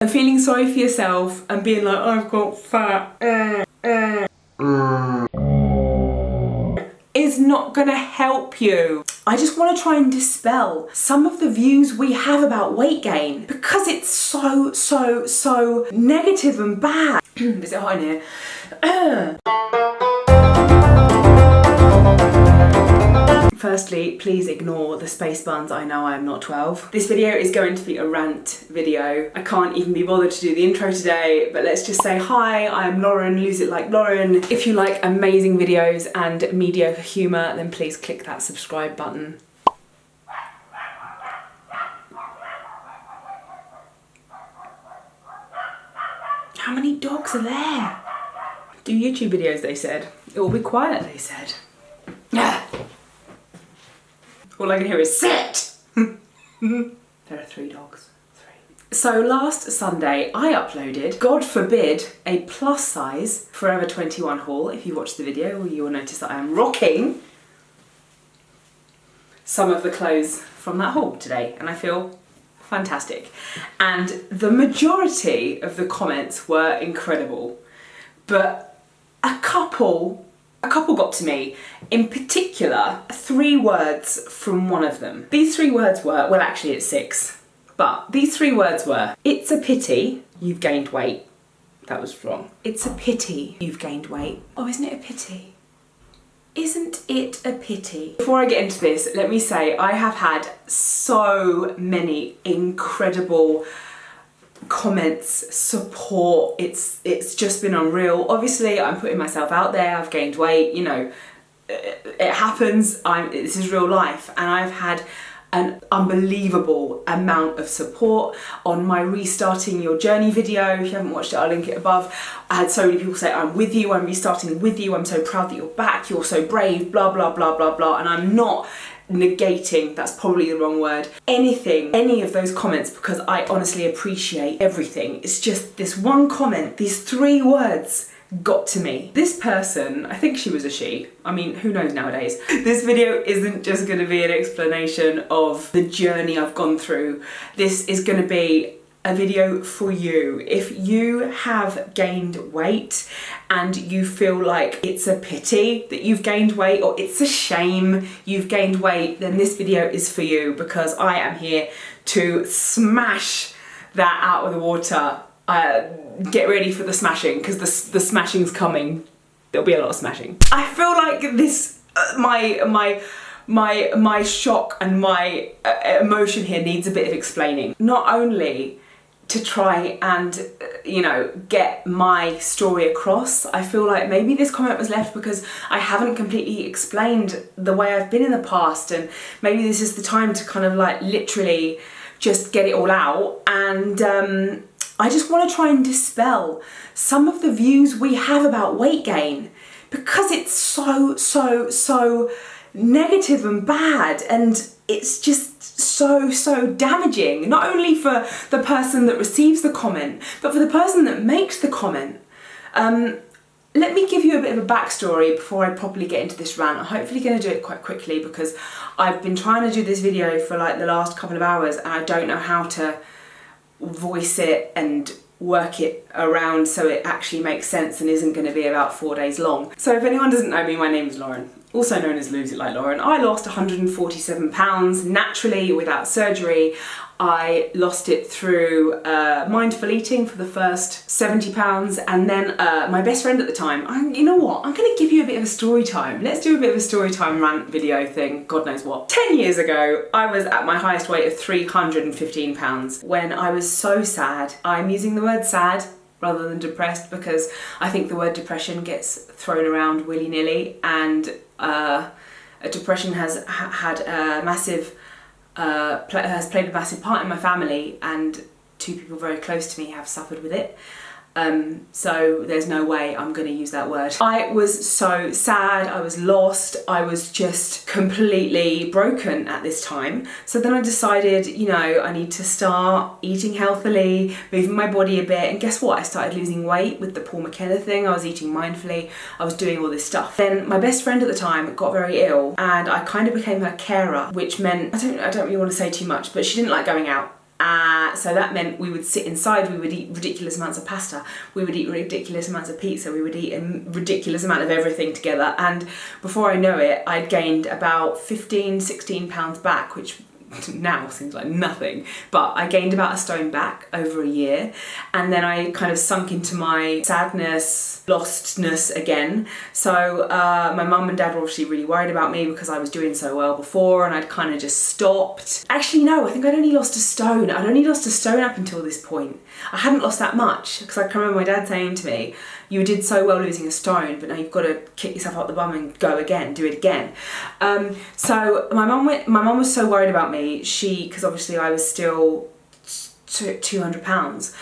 And feeling sorry for yourself and being like, I've got fat, is not gonna help you. I just want to try and dispel some of the views we have about weight gain because it's so negative and bad. Is it hot in here? Firstly, please ignore the space buns. I know I am not 12. This video is going to be a rant video. I can't even be bothered to do the intro today, but let's just say hi, I'm Lauren, Lose It Like Lauren. If you like amazing videos and mediocre humour, then please click that subscribe button. How many dogs are there? Do YouTube videos, they said. It will be quiet, they said. All I can hear is sit! There are 3 dogs. 3. So last Sunday I uploaded, God forbid, a plus size Forever 21 haul. If you watch the video, you will notice that I am rocking some of the clothes from that haul today, and I feel fantastic. And the majority of the comments were incredible, but a couple got to me. In particular, 3 words from one of them. These 3 words were, well actually it's 6, but these 3 words were, it's a pity you've gained weight. That was wrong. It's a pity you've gained weight. Oh, isn't it a pity? Isn't it a pity? Before I get into this, let me say I have had so many incredible comments, support. It's just been unreal. Obviously I'm putting myself out there, I've gained weight, you know, it happens, this is real life, and I've had an unbelievable amount of support on my restarting your journey video. If you haven't watched it, I'll link it above. I had so many people say, I'm with you, I'm restarting with you, I'm so proud that you're back, you're so brave, blah blah blah blah blah, and I'm not negating, that's probably the wrong word, any of those comments, because I honestly appreciate everything. It's just this one comment, these 3 words got to me. This person, I think she was a she, I mean, who knows nowadays. This video isn't just going to be an explanation of the journey I've gone through. This is going to be a video for you. If you have gained weight and you feel like it's a pity that you've gained weight, or it's a shame you've gained weight, then this video is for you, because I am here to smash that out of the water. Get ready for the smashing, because the smashing's coming. There'll be a lot of smashing. I feel like this, my shock and my emotion here needs a bit of explaining. Not only to try and, you know, get my story across, I feel like maybe this comment was left because I haven't completely explained the way I've been in the past, and maybe this is the time to kind of like literally just get it all out. And I just want to try and dispel some of the views we have about weight gain, because it's so negative and bad, and it's just so damaging, not only for the person that receives the comment, but for the person that makes the comment. Let me give you a bit of a backstory before I properly get into this rant. I'm hopefully going to do it quite quickly, because I've been trying to do this video for like the last couple of hours and I don't know how to voice it and work it around so it actually makes sense and isn't going to be about 4 days long. So if anyone doesn't know me, my name is Lauren, also known as Lose It Like Lauren. I lost 147 pounds naturally without surgery. I lost it through mindful eating for the first 70 pounds, and then my best friend at the time, you know what, I'm going to give you a bit of a story time. Let's do a bit of a story time rant video thing, God knows what. 10 years ago, I was at my highest weight of 315 pounds when I was so sad. I'm using the word sad rather than depressed, because I think the word depression gets thrown around willy-nilly, and depression has had a massive has played a massive part in my family, and 2 people very close to me have suffered with it. So there's no way I'm going to use that word. I was so sad, I was lost, I was just completely broken at this time. So then I decided, you know, I need to start eating healthily, moving my body a bit, and guess what? I started losing weight with the Paul McKenna thing. I was eating mindfully, I was doing all this stuff. Then my best friend at the time got very ill, and I kind of became her carer, which meant, I don't really want to say too much, but she didn't like going out. So that meant we would sit inside, we would eat ridiculous amounts of pasta, we would eat ridiculous amounts of pizza, we would eat a ridiculous amount of everything together. And before I know it, I'd gained about 15, 16 pounds back, which now seems like nothing, but I gained about a stone back over a year, and then I kind of sunk into my sadness, lostness again. So my mum and dad were obviously really worried about me because I was doing so well before, and I'd kind of just stopped. Actually no, I think I'd only lost a stone. I'd only lost a stone up until this point. I hadn't lost that much, because I can remember my dad saying to me, you did so well losing a stone, but now you've got to kick yourself up the bum and go again, do it again. So my mum was so worried about me, because obviously I was still 200 pounds.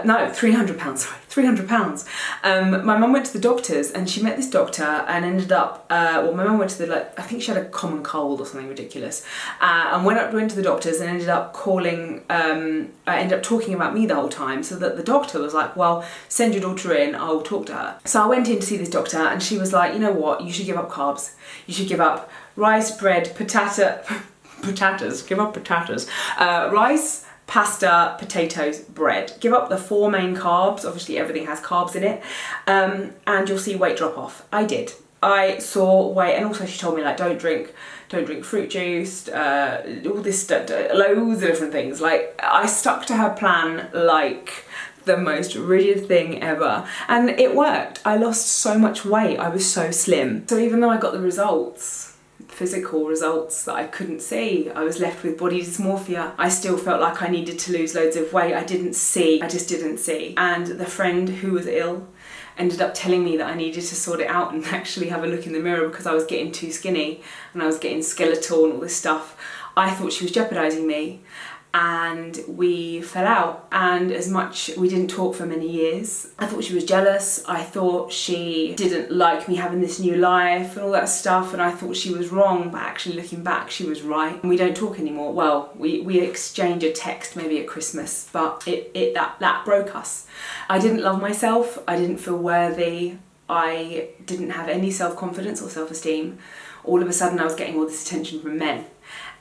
No, 300 pounds, sorry, 300 pounds. My mum went to the doctors, and she met this doctor and ended up, well, my mum went to I think she had a common cold or something ridiculous, and went to the doctors and ended up calling, ended up talking about me the whole time, so that the doctor was like, well, send your daughter in, I'll talk to her. So I went in to see this doctor, and she was like, you know what, you should give up carbs. You should give up rice, bread, potatoes, give up potatoes, rice, pasta, potatoes, bread. Give up the 4 main carbs, obviously everything has carbs in it, and you'll see weight drop off. I did. I saw weight, and also she told me, like, don't drink fruit juice, all this stuff, loads of different things. Like, I stuck to her plan like the most rigid thing ever, and it worked. I lost so much weight, I was so slim. So even though I got the results, physical results that I couldn't see, I was left with body dysmorphia. I still felt like I needed to lose loads of weight. I just didn't see. And the friend who was ill ended up telling me that I needed to sort it out and actually have a look in the mirror, because I was getting too skinny and I was getting skeletal and all this stuff. I thought she was jeopardising me, and we fell out, and we didn't talk for many years. I thought she was jealous, I thought she didn't like me having this new life and all that stuff, and I thought she was wrong, but actually looking back, she was right. And we don't talk anymore. Well, we exchange a text maybe at Christmas, but that broke us. I didn't love myself, I didn't feel worthy, I didn't have any self-confidence or self-esteem. All of a sudden I was getting all this attention from men,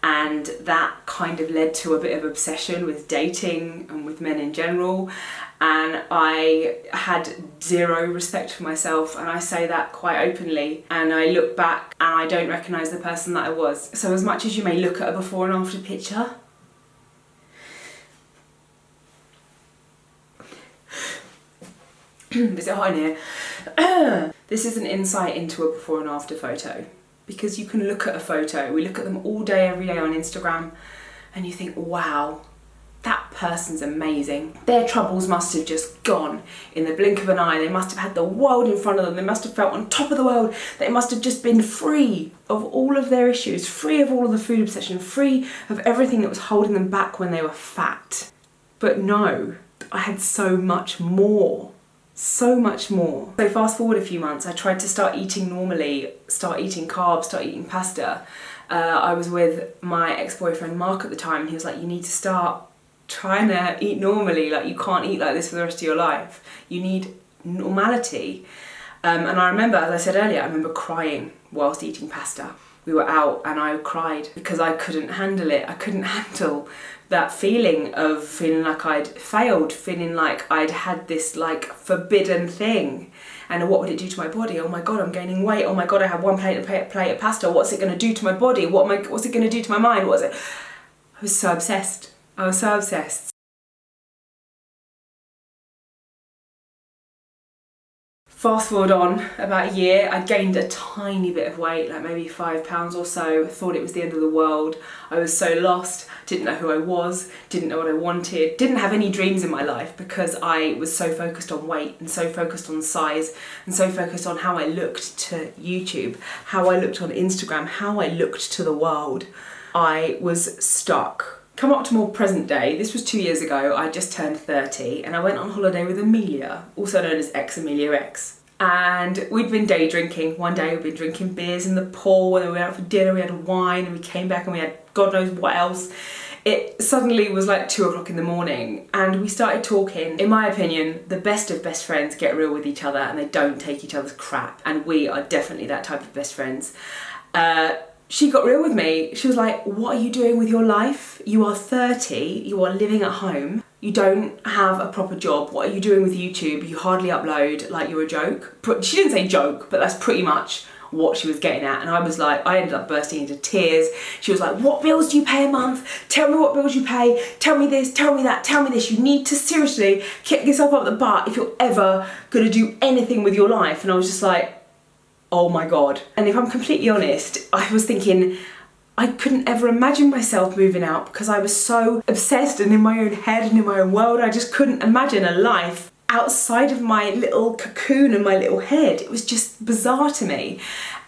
and that kind of led to a bit of obsession with dating and with men in general, and I had zero respect for myself, and I say that quite openly, and I look back and I don't recognise the person that I was. So as much as you may look at a before and after picture, is it hot in here? This is an insight into a before and after photo. Because you can look at a photo, we look at them all day, every day on Instagram, and you think, wow, that person's amazing. Their troubles must have just gone in the blink of an eye. They must have had the world in front of them. They must have felt on top of the world. They must have just been free of all of their issues, free of all of the food obsession, free of everything that was holding them back when they were fat. But no, I had so much more. So much more. So fast forward a few months, I tried to start eating normally, start eating carbs, start eating pasta. I was with my ex-boyfriend Mark at the time, and he was like, you need to start trying to eat normally, like you can't eat like this for the rest of your life. You need normality. And I remember, as I said earlier, I remember crying whilst eating pasta. We were out and I cried because I couldn't handle it. I couldn't handle that feeling of feeling like I'd failed, feeling like I'd had this like forbidden thing, and what would it do to my body? Oh my god, I'm gaining weight. Oh my god, I had one plate of pasta. What's it going to do to my body? What's it going to do to my mind? I was so obsessed. I was so obsessed. Fast forward on about a year, I gained a tiny bit of weight, like maybe 5 pounds or so. I thought it was the end of the world. I was so lost, didn't know who I was, didn't know what I wanted, didn't have any dreams in my life because I was so focused on weight and so focused on size and so focused on how I looked to YouTube, how I looked on Instagram, how I looked to the world. I was stuck. Come up to more present day, this was 2 years ago, I just turned 30 and I went on holiday with Amelia, also known as ex-Amelia X. And we'd been day drinking. One day we'd been drinking beers in the pool, and then we went out for dinner, we had wine, and we came back and we had God knows what else. It suddenly was like 2 o'clock in the morning and we started talking. In my opinion, the best of best friends get real with each other and they don't take each other's crap, and we are definitely that type of best friends. she got real with me. She was like, what are you doing with your life? You are 30, you are living at home, you don't have a proper job. What are you doing with YouTube? You hardly upload, like you're a joke. She didn't say joke, but that's pretty much what she was getting at. And I was like, I ended up bursting into tears. She was like, what bills do you pay a month? Tell me what bills you pay. Tell me this, tell me that, tell me this. You need to seriously kick yourself up the butt if you're ever gonna do anything with your life. And I was just like, oh my God. And if I'm completely honest, I was thinking, I couldn't ever imagine myself moving out because I was so obsessed and in my own head and in my own world. I just couldn't imagine a life outside of my little cocoon and my little head. It was just bizarre to me.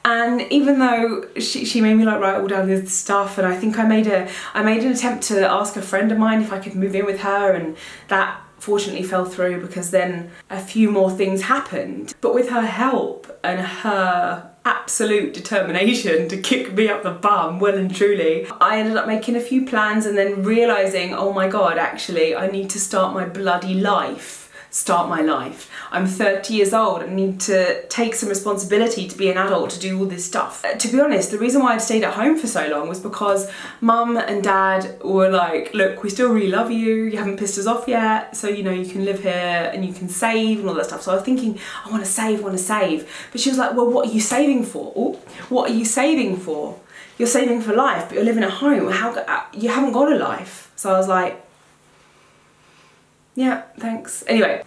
And even though she made me like write all down this stuff, and I think I made an attempt to ask a friend of mine if I could move in with her, and that fortunately fell through because then a few more things happened. But with her help and her absolute determination to kick me up the bum, well and truly, I ended up making a few plans and then realising, oh my God, actually I need to start my bloody life. Start my life. I'm 30 years old and need to take some responsibility to be an adult, to do all this stuff. To be honest, the reason why I'd stayed at home for so long was because mum and dad were like, look, we still really love you, you haven't pissed us off yet, so you know, you can live here and you can save and all that stuff. So I was thinking, I want to save. But she was like, well, what are you saving for? Oh, what are you saving for? You're saving for life, but you're living at home. You haven't got a life. So I was like, yeah, thanks. Anyway,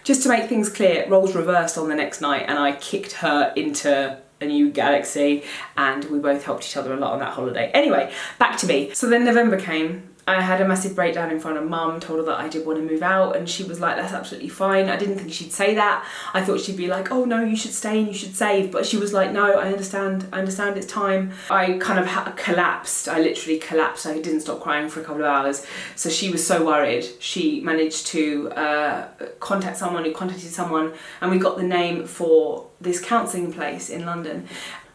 just to make things clear, roles reversed on the next night and I kicked her into a new galaxy and we both helped each other a lot on that holiday. Anyway, back to me. So then November came. I had a massive breakdown in front of mum, told her that I did want to move out, and she was like, that's absolutely fine. I didn't think she'd say that. I thought she'd be like, oh no, you should stay and you should save. But she was like, no, I understand it's time. I kind of collapsed. I literally collapsed. I didn't stop crying for a couple of hours. So she was so worried. She managed to contact someone who contacted someone, and we got the name for this counselling place in London.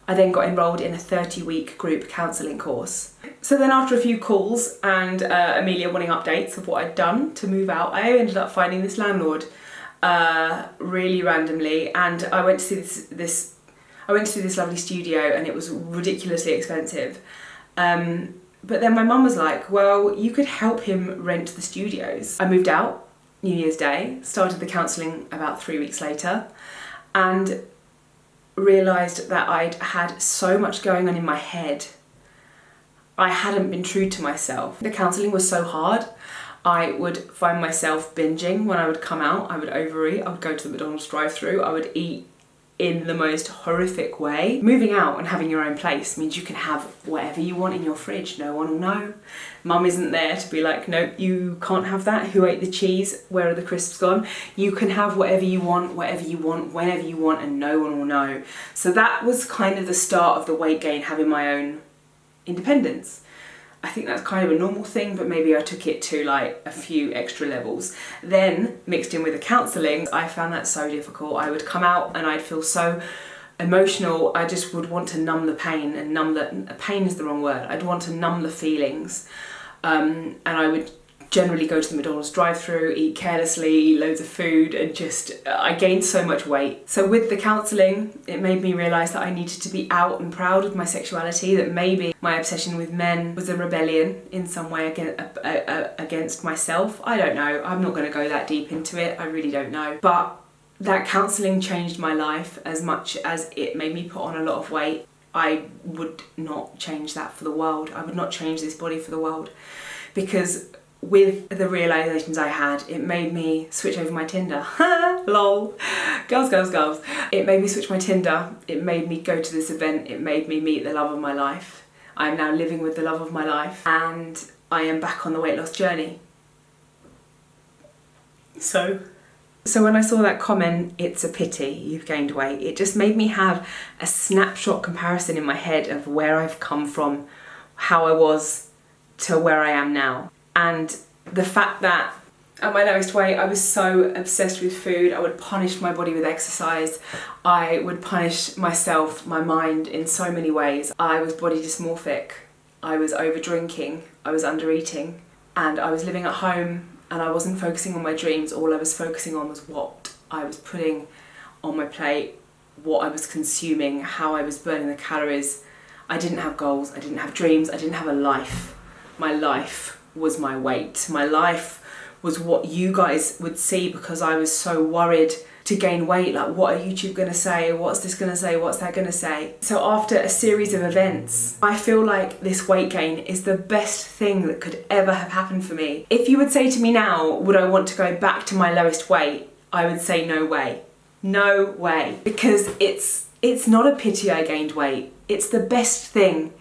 I then got enrolled in a 30-week group counselling course. So then after a few calls and Amelia wanting updates of what I'd done to move out, I ended up finding this landlord really randomly, and I went to see this lovely studio, and it was ridiculously expensive. But then my mum was like, well, you could help him rent the studios. I moved out New Year's Day, started the counselling about 3 weeks later, and realised that I'd had so much going on in my head. I hadn't been true to myself. The counselling was so hard. I would find myself binging when I would come out. I would overeat. I would go to the McDonald's drive-thru. I would eat in the most horrific way. Moving out and having your own place means you can have whatever you want in your fridge. No one will know. Mum isn't there to be like, no, you can't have that. Who ate the cheese? Where are the crisps gone? You can have whatever you want, whenever you want, and no one will know. So that was kind of the start of the weight gain, having my own independence. I think that's kind of a normal thing, but maybe I took it to like a few extra levels. Then mixed in with the counselling, I found that so difficult. I would come out and I'd feel so emotional. I just would want to numb the pain, and pain is the wrong word. I'd want to numb the feelings. And I would generally go to the McDonald's drive-thru, eat carelessly, eat loads of food, and I gained so much weight. So with the counselling, it made me realise that I needed to be out and proud of my sexuality, that maybe my obsession with men was a rebellion in some way against myself. I don't know. I'm not going to go that deep into it. I really don't know. But that counselling changed my life as much as it made me put on a lot of weight. I would not change that for the world. I would not change this body for the world, because with the realisations I had, it made me switch over my Tinder. Lol. Girls. It made me switch my Tinder. It made me go to this event. It made me meet the love of my life. I am now living with the love of my life, and I am back on the weight loss journey. So when I saw that comment, it's a pity you've gained weight, it just made me have a snapshot comparison in my head of where I've come from, how I was to where I am now. And the fact that at my lowest weight, I was so obsessed with food. I would punish my body with exercise. I would punish myself, my mind, in so many ways. I was body dysmorphic. I was over drinking. I was under eating. And I was living at home, and I wasn't focusing on my dreams. All I was focusing on was what I was putting on my plate what I was consuming, how I was burning the calories. I didn't have goals, I didn't have dreams, I didn't have a life. My life was my weight. My life was what you guys would see, because I was so worried to gain weight. Like, what are YouTube gonna say? What's this gonna say? What's that gonna say? So after a series of events, I feel like this weight gain is the best thing that could ever have happened for me. If you would say to me now, would I want to go back to my lowest weight? I would say no way. No way. Because it's not a pity I gained weight. It's the best thing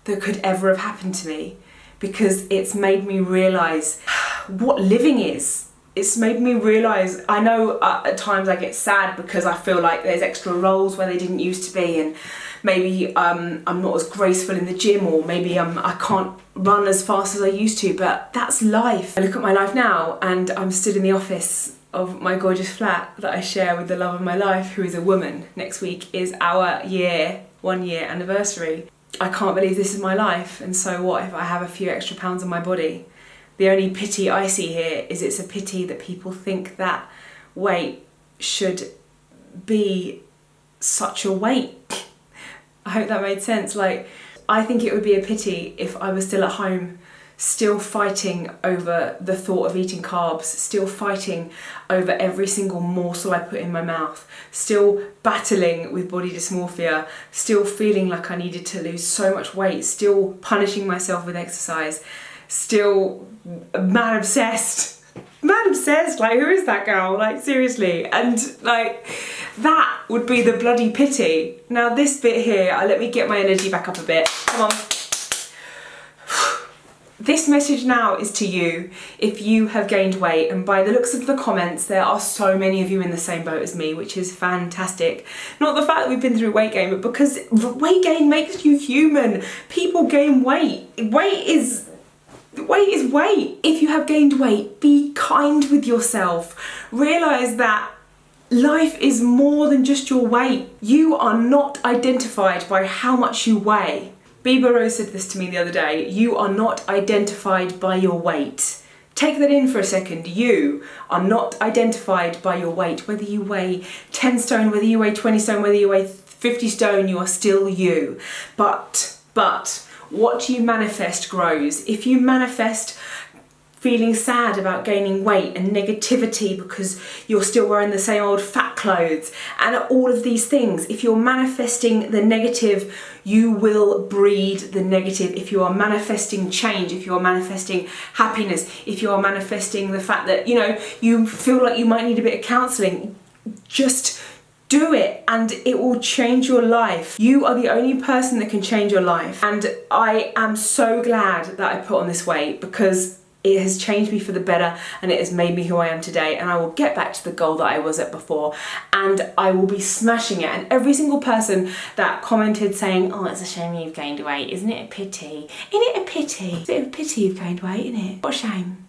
that could ever have happened to me, because it's made me realise what living is. It's made me realise, I know at times I get sad because I feel like there's extra roles where they didn't used to be, and maybe I'm not as graceful in the gym, or maybe I can't run as fast as I used to, but that's life. I look at my life now and I'm stood in the office of my gorgeous flat that I share with the love of my life, who is a woman. Next week is our 1 year anniversary. I can't believe this is my life, and so what if I have a few extra pounds on my body? The only pity I see here is it's a pity that people think that weight should be such a weight. I hope that made sense. Like, I think it would be a pity if I was still at home, still fighting over the thought of eating carbs, still fighting over every single morsel I put in my mouth, still battling with body dysmorphia, still feeling like I needed to lose so much weight, still punishing myself with exercise, still mad obsessed, like, who is that girl? Like, seriously. And like, that would be the bloody pity. Now this bit here, let me get my energy back up a bit, come on. This message now is to you if you have gained weight, and by the looks of the comments there are so many of you in the same boat as me, which is fantastic. Not the fact that we've been through weight gain, but because weight gain makes you human. People gain weight. Weight is weight. If you have gained weight, be kind with yourself. Realise that life is more than just your weight. You are not identified by how much you weigh. Bieber Rose said this to me the other day. You are not identified by your weight. Take that in for a second. You are not identified by your weight. Whether you weigh 10 stone, whether you weigh 20 stone, whether you weigh 50 stone, you are still you. But what you manifest grows. If you manifest feeling sad about gaining weight and negativity because you're still wearing the same old fat clothes and all of these things, if you're manifesting the negative, you will breed the negative. If you are manifesting change, if you are manifesting happiness, if you are manifesting the fact that, you know, you feel like you might need a bit of counselling, just do it and it will change your life. You are the only person that can change your life. And I am so glad that I put on this weight, because it has changed me for the better and it has made me who I am today, and I will get back to the goal that I was at before, and I will be smashing it. And every single person that commented saying, oh, it's a shame you've gained weight, isn't it a pity? Isn't it a pity? It's a pity you've gained weight, isn't it? What a shame.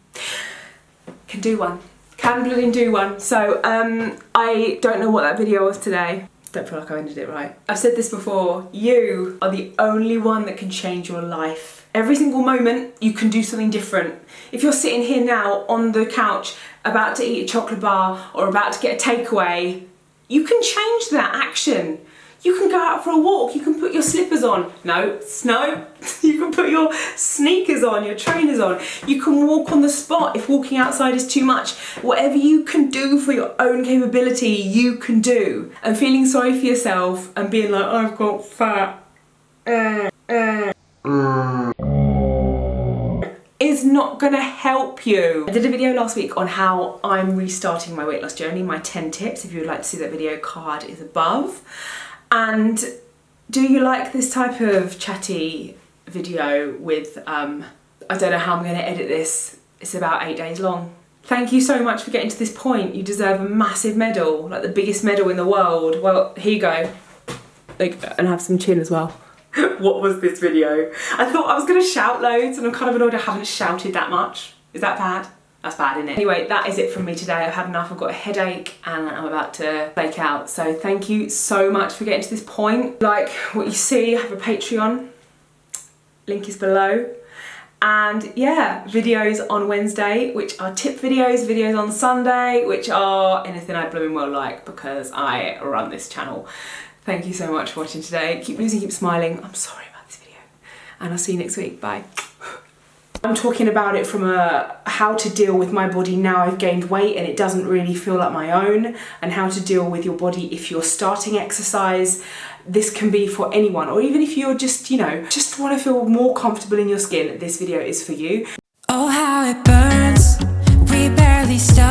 Can do one. Can bloody do one. So I don't know what that video was today. Don't feel like I ended it right. I've said this before, you are the only one that can change your life. Every single moment you can do something different. If you're sitting here now on the couch about to eat a chocolate bar or about to get a takeaway, you can change that action. You can go out for a walk, you can put your slippers on. No, you can put your sneakers on, your trainers on. You can walk on the spot if walking outside is too much. Whatever you can do for your own capability, you can do. And feeling sorry for yourself and being like, I've got fat, is not gonna help you. I did a video last week on how I'm restarting my weight loss journey, my 10 tips. If you would like to see that video, card is above. And do you like this type of chatty video with, I don't know how I'm gonna edit this. It's about 8 days long. Thank you so much for getting to this point. You deserve a massive medal, like the biggest medal in the world. Well, here you go. Like, and have some chin as well. What was this video? I thought I was gonna shout loads and I'm kind of annoyed I haven't shouted that much. Is that bad? That's bad, isn't it? Anyway, that is it from me today. I've had enough, I've got a headache and I'm about to flake out. So thank you so much for getting to this point. Like what you see, I have a Patreon. Link is below. And yeah, videos on Wednesday, which are tip videos, videos on Sunday, which are anything I blooming well like, because I run this channel. Thank you so much for watching today. Keep losing, keep smiling. I'm sorry about this video. And I'll see you next week. Bye. I'm talking about it from how to deal with my body now I've gained weight and it doesn't really feel like my own, and how to deal with your body if you're starting exercise. This can be for anyone, or even if you're just, you know, just want to feel more comfortable in your skin, this video is for you. Oh, how it burns. We barely stop.